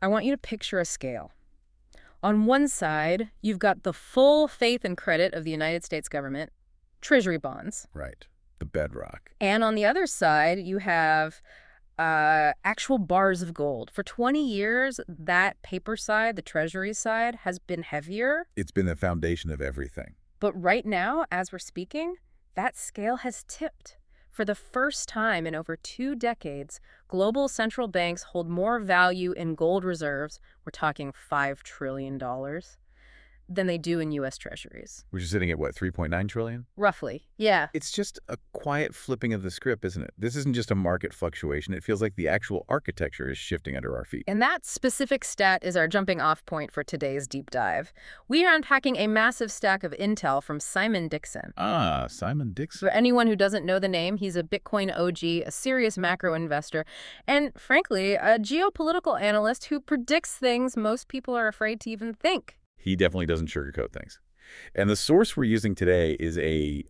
I want you to picture a scale. On one side, you've got the full faith and credit of the United States government, Treasury bonds. Right. The bedrock. And on the other side, you have actual bars of gold. For 20 years, that paper side, the Treasury side, has been heavier. It's been the foundation of everything. But right now, as we're speaking, that scale has tipped. For the first time in over 2 decades, global central banks hold more value in gold reserves, we're talking $5 trillion, than they do in U.S. Treasuries. Which is sitting at, what, 3.9 trillion? Roughly, yeah. It's just a quiet flipping of the script, isn't it? This isn't just a market fluctuation. It feels like the actual architecture is shifting under our feet. And that specific stat is our jumping off point for today's deep dive. We are unpacking a massive stack of intel from Simon Dixon. Ah, Simon Dixon. For anyone who doesn't know the name, he's a Bitcoin OG, a serious macro investor, and frankly, a geopolitical analyst who predicts things most people are afraid to even think. He definitely doesn't sugarcoat things. And the source we're using today is a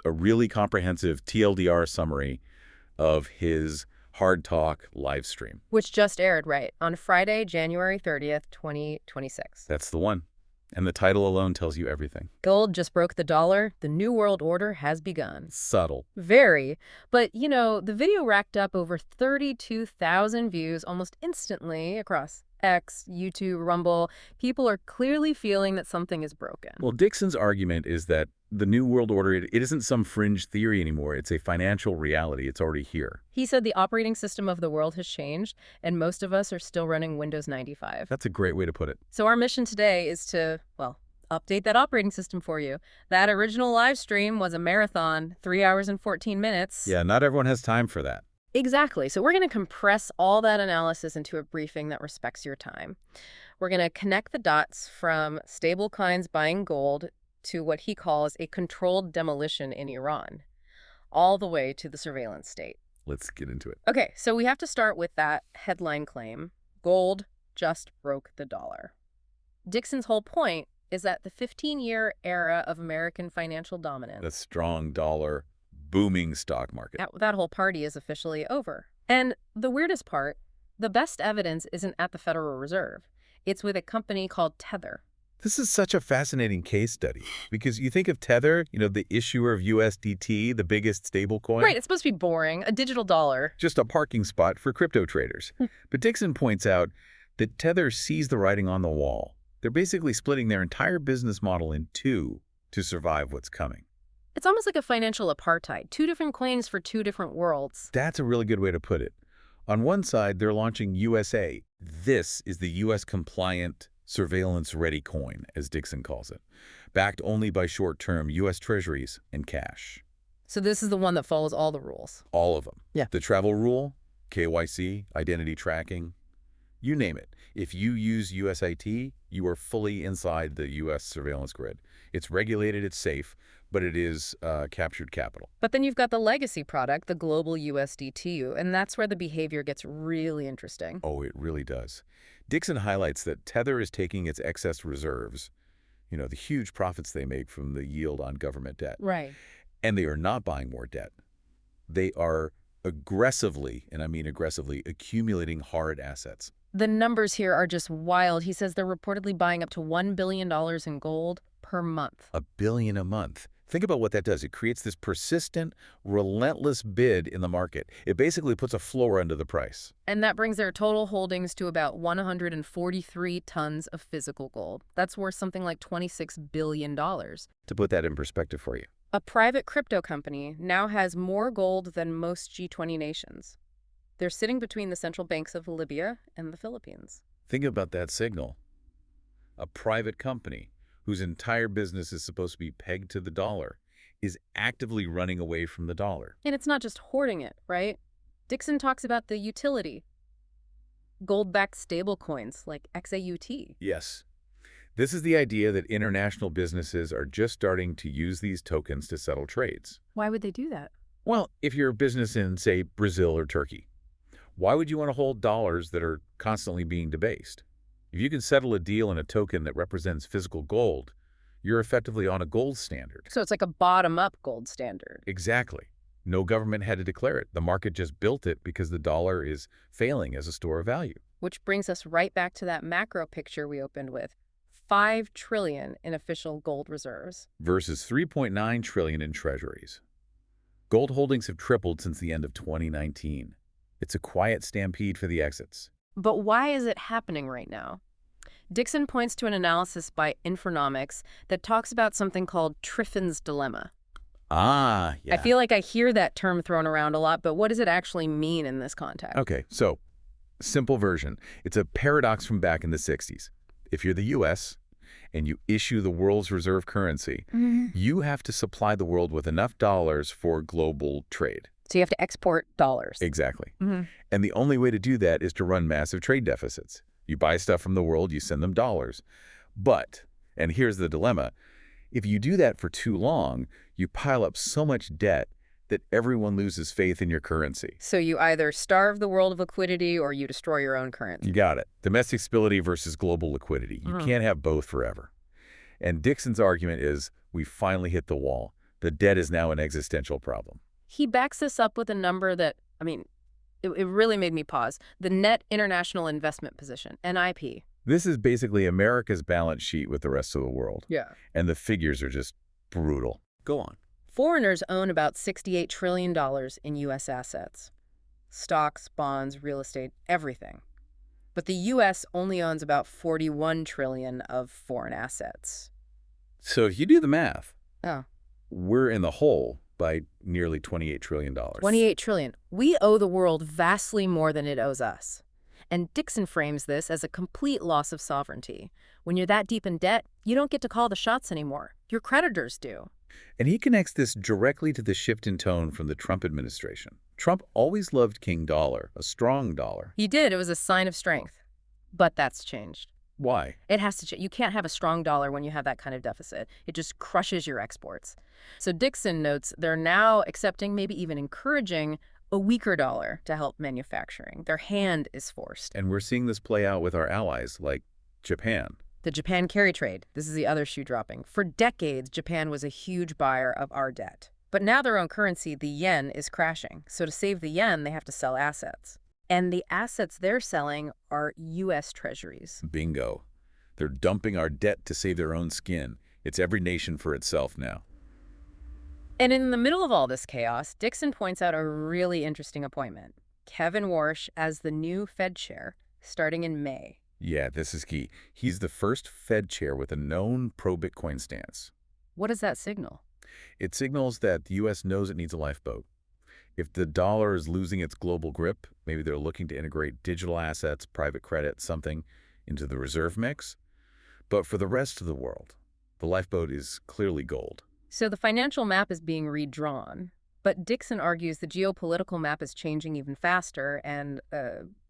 really comprehensive TLDR summary of his Hard Talk live stream. Which just aired, right, on Friday, January 30th, 2026. That's the one. And the title alone tells you everything. Gold just broke the dollar. The New World Order has begun. Subtle. Very. But, you know, the video racked up over 32,000 views almost instantly across X, YouTube, Rumble. People are clearly feeling that something is broken. Well, Dixon's argument is that the New World Order, it isn't some fringe theory anymore. It's a financial reality. It's already here. He said the operating system of the world has changed, and most of us are still running Windows 95. That's a great way to put it. So our mission today is to, well, update that operating system for you. That original live stream was a marathon, 3 hours and 14 minutes. Yeah, not everyone has time for that. Exactly. So we're going to compress all that analysis into a briefing that respects your time. We're going to connect the dots from stablecoins buying gold to what he calls a controlled demolition in Iran, all the way to the surveillance state. Let's get into it. Okay, so we have to start with that headline claim. Gold just broke the dollar. Dixon's whole point is that the 15-year era of American financial dominance, The strong dollar, booming stock market. that whole party is officially over. And the weirdest part, the best evidence isn't at the Federal Reserve. It's with a company called Tether. This is such a fascinating case study because you think of Tether, you know, the issuer of USDT, the biggest stablecoin. Right, it's supposed to be boring, a digital dollar. Just a parking spot for crypto traders. But Dixon points out that Tether sees the writing on the wall. They're basically splitting their entire business model in two to survive what's coming. It's almost like a financial apartheid, 2 different coins for 2 different worlds. That's a really good way to put it. On one side, they're launching USA. This is the U.S.-compliant, surveillance-ready coin, as Dixon calls it, backed only by short-term U.S. treasuries and cash. So this is the one that follows all the rules. All of them. Yeah. The travel rule, KYC, identity tracking, you name it. If you use USIT, you are fully inside the U.S. surveillance grid. It's regulated, it's safe, but it is captured capital. But then you've got the legacy product, the global USDT, and that's where the behavior gets really interesting. Oh, it really does. Dixon highlights that Tether is taking its excess reserves, you know, the huge profits they make from the yield on government debt. Right. And they are not buying more debt. They are aggressively, and I mean aggressively, accumulating hard assets. The numbers here are just wild. He says they're reportedly buying up to $1 billion in gold per month. $1 billion a month. Think about what that does. It creates this persistent, relentless bid in the market. It basically puts a floor under the price. And that brings their total holdings to about 143 tons of physical gold. That's worth something like $26 billion. To put that in perspective for you. A private crypto company now has more gold than most G20 nations. They're sitting between the central banks of Libya and the Philippines. Think about that signal. A private company whose entire business is supposed to be pegged to the dollar is actively running away from the dollar. And it's not just hoarding it, right? Dixon talks about the utility. Gold-backed stablecoins like XAUT. Yes. This is the idea that international businesses are just starting to use these tokens to settle trades. Why would they do that? Well, if you're a business in, say, Brazil or Turkey, why would you want to hold dollars that are constantly being debased? If you can settle a deal in a token that represents physical gold, you're effectively on a gold standard. So it's like a bottom-up gold standard. Exactly. No government had to declare it. The market just built it because the dollar is failing as a store of value. Which brings us right back to that macro picture we opened with. 5 trillion in official gold reserves. Versus 3.9 trillion in treasuries. Gold holdings have tripled since the end of 2019. It's a quiet stampede for the exits. But why is it happening right now? Dixon points to an analysis by Infonomics that talks about something called Triffin's dilemma. Ah, yeah. I feel like I hear that term thrown around a lot, but what does it actually mean in this context? Okay, so simple version. It's a paradox from back in the 60s. If you're the U.S. and you issue the world's reserve currency, you have to supply the world with enough dollars for global trade. So you have to export dollars. Exactly. And the only way to do that is to run massive trade deficits. You buy stuff from the world, you send them dollars. But, and here's the dilemma, if you do that for too long, you pile up so much debt that everyone loses faith in your currency. So you either starve the world of liquidity or you destroy your own currency. You got it. Domestic stability versus global liquidity. You can't have both forever. And Dixon's argument is, we finally hit the wall. The debt is now an existential problem. He backs this up with a number that, it really made me pause. The Net International Investment Position, NIP. This is basically America's balance sheet with the rest of the world. Yeah. And the figures are just brutal. Go on. Foreigners own about $68 trillion in U.S. assets. Stocks, bonds, real estate, everything. But the U.S. only owns about $41 trillion of foreign assets. So if you do the math, Oh. we're in the hole by nearly $28 trillion. $28 trillion. We owe the world vastly more than it owes us. And Dixon frames this as a complete loss of sovereignty. When you're that deep in debt, you don't get to call the shots anymore. Your creditors do. And he connects this directly to the shift in tone from the Trump administration. Trump always loved King Dollar, a strong dollar. He did. It was a sign of strength. But that's changed. Why? It has to change. You can't have a strong dollar when you have that kind of deficit. It just crushes your exports. So Dixon notes they're now accepting, maybe even encouraging, a weaker dollar to help manufacturing. Their hand is forced. And we're seeing this play out with our allies, like Japan. The Japan carry trade. This is the other shoe dropping. For decades, Japan was a huge buyer of our debt. But now their own currency, the yen, is crashing. So to save the yen, they have to sell assets. And the assets they're selling are U.S. treasuries. Bingo. They're dumping our debt to save their own skin. It's every nation for itself now. And in the middle of all this chaos, Dixon points out a really interesting appointment. Kevin Warsh as the new Fed chair, starting in May. Yeah, this is key. He's the first Fed chair with a known pro-Bitcoin stance. What does that signal? It signals that the U.S. knows it needs a lifeboat. If the dollar is losing its global grip, maybe they're looking to integrate digital assets, private credit, something into the reserve mix. But for the rest of the world, the lifeboat is clearly gold. So the financial map is being redrawn. But Dixon argues the geopolitical map is changing even faster and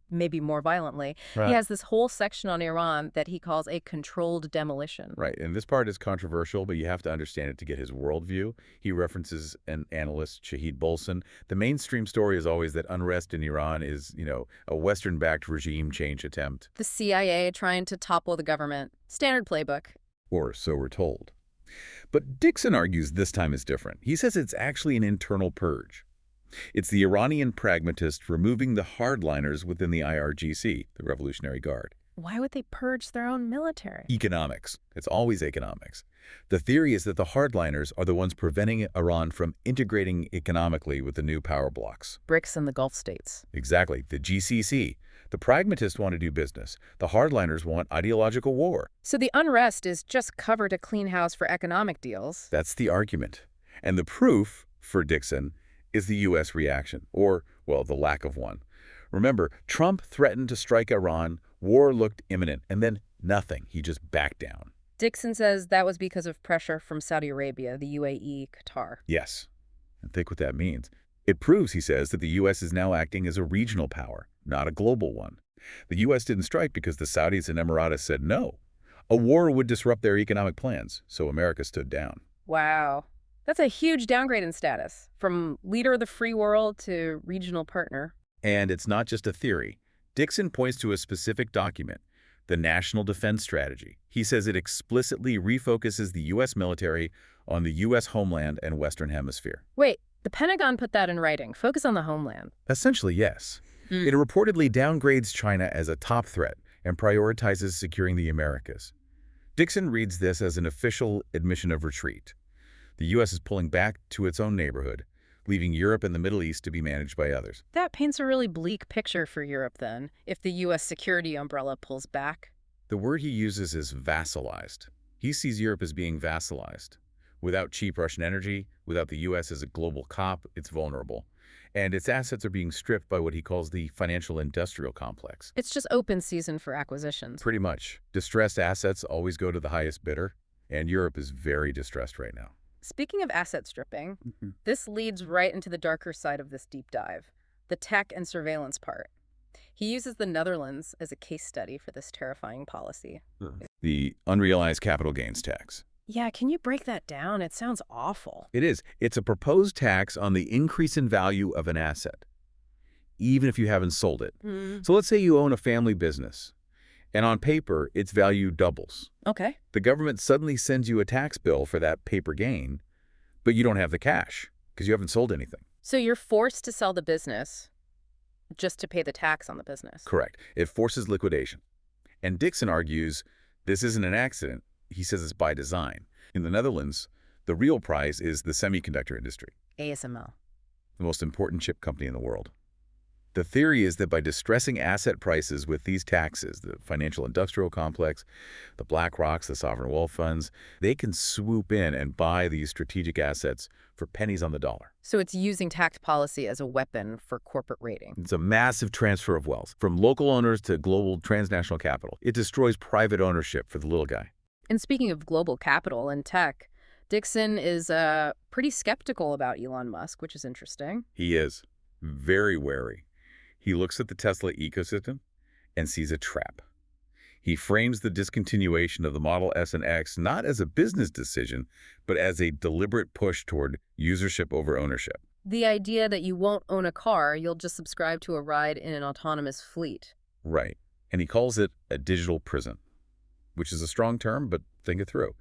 maybe more violently. Right. He has this whole section on Iran that he calls a controlled demolition. Right, and this part is controversial, but you have to understand it to get his worldview. He references an analyst, Shahid Bolson. The mainstream story is always that unrest in Iran is, a Western-backed regime change attempt. The CIA trying to topple the government. Standard playbook. Or so we're told. But Dixon argues this time is different. He says it's actually an internal purge. It's the Iranian pragmatists removing the hardliners within the IRGC, the Revolutionary Guard. Why would they purge their own military? Economics. It's always economics. The theory is that the hardliners are the ones preventing Iran from integrating economically with the new power blocks. BRICS and the Gulf states. Exactly, the GCC. The pragmatists want to do business. The hardliners want ideological war. So the unrest is just cover to clean house for economic deals. That's the argument. And the proof, for Dixon, is the U.S. reaction, or, well, the lack of one. Remember, Trump threatened to strike Iran, war looked imminent, and then nothing. He just backed down. Dixon says that was because of pressure from Saudi Arabia, the UAE, Qatar. Yes. And think what that means. It proves, he says, that the U.S. is now acting as a regional power, not a global one. The U.S. didn't strike because the Saudis and Emiratis said no. A war would disrupt their economic plans, so America stood down. Wow. That's a huge downgrade in status, from leader of the free world to regional partner. And it's not just a theory. Dixon points to a specific document, the National Defense Strategy. He says it explicitly refocuses the U.S. military on the U.S. homeland and Western Hemisphere. Wait, the Pentagon put that in writing. Focus on the homeland. Essentially, yes. It reportedly downgrades China as a top threat and prioritizes securing the Americas. Dixon reads this as an official admission of retreat. The U.S. is pulling back to its own neighborhood, leaving Europe and the Middle East to be managed by others. That paints a really bleak picture for Europe, then, if the U.S. security umbrella pulls back. The word he uses is vassalized. He sees Europe as being vassalized. Without cheap Russian energy, without the U.S. as a global cop, it's vulnerable. And its assets are being stripped by what he calls the financial industrial complex. It's just open season for acquisitions. Pretty much. Distressed assets always go to the highest bidder, and Europe is very distressed right now. Speaking of asset stripping, this leads right into the darker side of this deep dive, the tech and surveillance part. He uses the Netherlands as a case study for this terrifying policy. The unrealized capital gains tax. Yeah, can you break that down? It sounds awful. It is. It's a proposed tax on the increase in value of an asset, even if you haven't sold it. So let's say you own a family business, and on paper, its value doubles. Okay. The government suddenly sends you a tax bill for that paper gain, but you don't have the cash because you haven't sold anything. So you're forced to sell the business just to pay the tax on the business. Correct. It forces liquidation. And Dixon argues this isn't an accident. He says it's by design. In the Netherlands, the real prize is the semiconductor industry, ASML. the most important chip company in the world. The theory is that by distressing asset prices with these taxes, the financial industrial complex, the BlackRocks, the sovereign wealth funds, they can swoop in and buy these strategic assets for pennies on the dollar. So it's using tax policy as a weapon for corporate raiding. It's a massive transfer of wealth, from local owners to global transnational capital. It destroys private ownership for the little guy. And speaking of global capital and tech, Dixon is pretty skeptical about Elon Musk, which is interesting. He is very wary. He looks at the Tesla ecosystem and sees a trap. He frames the discontinuation of the Model S and X not as a business decision, but as a deliberate push toward usership over ownership. The idea that you won't own a car, you'll just subscribe to a ride in an autonomous fleet. Right. And he calls it a digital prison, which is a strong term, but think it through.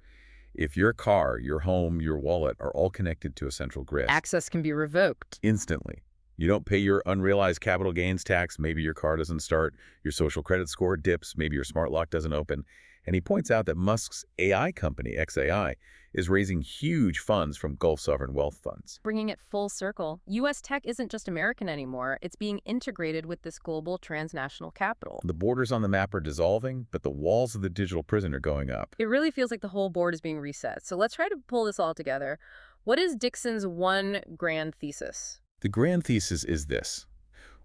If your car, your home, your wallet are all connected to a central grid, Access can be revoked. instantly. You don't pay your unrealized capital gains tax, maybe your car doesn't start, your social credit score dips, maybe your smart lock doesn't open. And he points out that Musk's AI company, XAI, is raising huge funds from Gulf sovereign wealth funds. Bringing it full circle, U.S. tech isn't just American anymore. It's being integrated with this global transnational capital. The borders on the map are dissolving, but the walls of the digital prison are going up. It really feels like the whole board is being reset. So let's try to pull this all together. What is Dixon's one grand thesis? The grand thesis is this.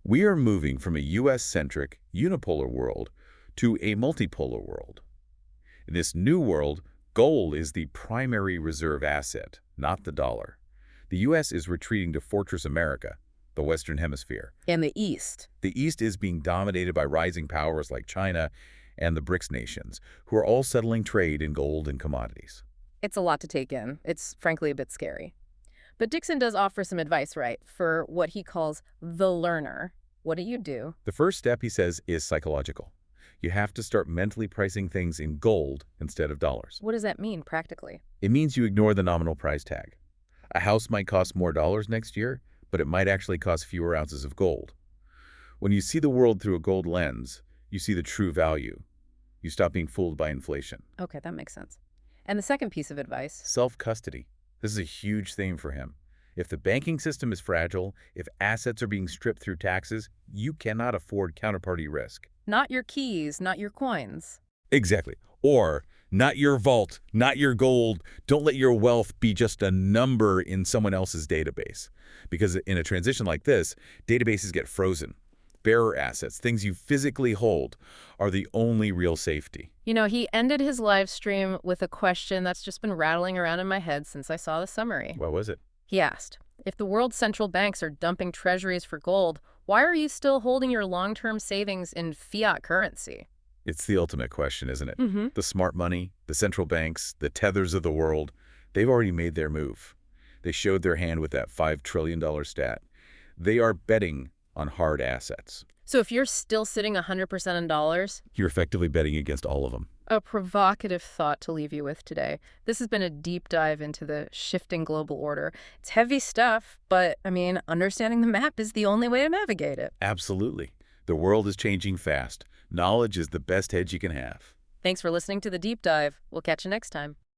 We are moving from a U.S.-centric, unipolar world to a multipolar world. In this new world, gold is the primary reserve asset, not the dollar. The U.S. is retreating to Fortress America, the Western Hemisphere. And the East. The East is being dominated by rising powers like China and the BRICS nations, who are all settling trade in gold and commodities. It's a lot to take in. It's frankly a bit scary. But Dixon does offer some advice, right, for what he calls the learner. What do you do? The first step, he says, is psychological. You have to start mentally pricing things in gold instead of dollars. What does that mean practically? It means you ignore the nominal price tag. A house might cost more dollars next year, but it might actually cost fewer ounces of gold. When you see the world through a gold lens, you see the true value. You stop being fooled by inflation. Okay, that makes sense. And the second piece of advice? Self-custody. This is a huge theme for him. If the banking system is fragile, if assets are being stripped through taxes, you cannot afford counterparty risk. Not your keys, not your coins. Exactly. Or, not your vault, not your gold. Don't let your wealth be just a number in someone else's database. Because in a transition like this, databases get frozen. Bearer assets, things you physically hold, are the only real safety. You know, he ended his live stream with a question that's just been rattling around in my head since I saw the summary. What was it? He asked, if the world's central banks are dumping treasuries for gold, why are you still holding your long-term savings in fiat currency? It's the ultimate question, isn't it? Mm-hmm. The smart money, the central banks, the tethers of the world, they've already made their move. They showed their hand with that $5 trillion stat. They are betting on hard assets. So if you're still sitting 100% in dollars, You're effectively betting against all of them. A provocative thought to leave you with today. This has been a deep dive into the shifting global order. It's heavy stuff, but understanding the map is the only way to navigate it. Absolutely. The world is changing fast. Knowledge is the best hedge you can have. Thanks for listening to the deep dive. We'll catch you next time.